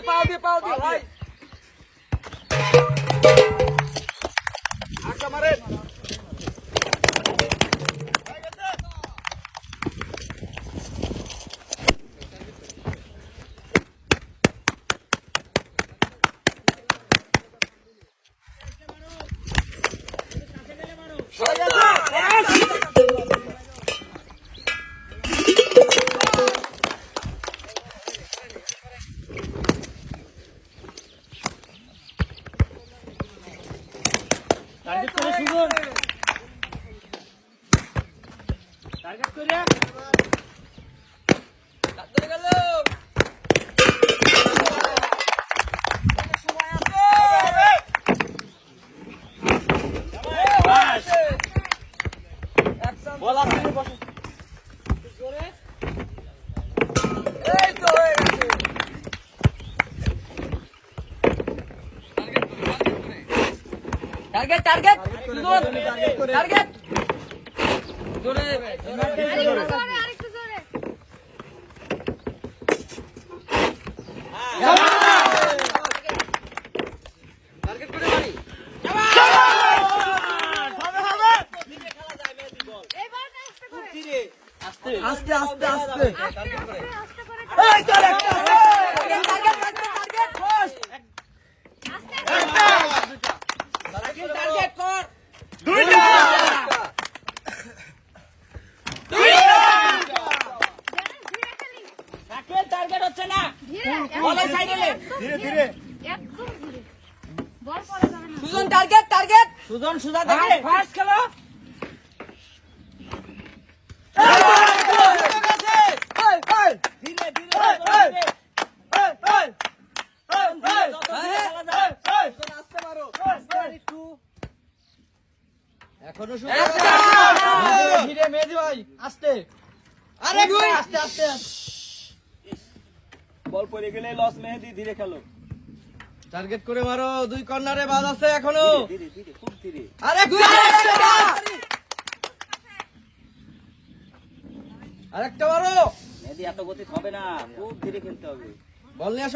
পাও দিয়ে ভাই আচ্ছা মারেন টার্গেট করে সুজন টার্গেট করে ধরে গেল সময় আছে বল আসলে বসে জোরে এই তো হয়ে গেছে টার্গেট টার্গেট টার্গেট জোরে আরেকটু জোরে টার্গেট করে মারি এবার আস্তে করে আস্তে আস্তে আস্তে আস্তে করে এই চল একটা টার্গেট টার্গেট বস আস্তে টার্গেট কর ধীরে খেলি টার্গেট টার্গেট হচ্ছে না ধীরে বলের সাইডে নে ধীরে একদম ধীরে বল পড়ে যাবে না সুজন টার্গেট টার্গেট সুজন সুজা দেখে ফার্স্ট খেলো ধীরে ধীরে আসতে পারো এখনো ধীরে মেহেদি ভাই আস্তে আরে আস্তে আস্তে বল পড়ে গেলে লস মেহেদি ধীরে খেলো টার্গেট করে মারো দুই কর্নারে বাদ আছে এখনো ধীরে ধীরে খুব ধীরে আরে আরেকটা মারো মেহেদি এত গতি হবে না খুব ধীরে খেলতে হবে বল নিয়ে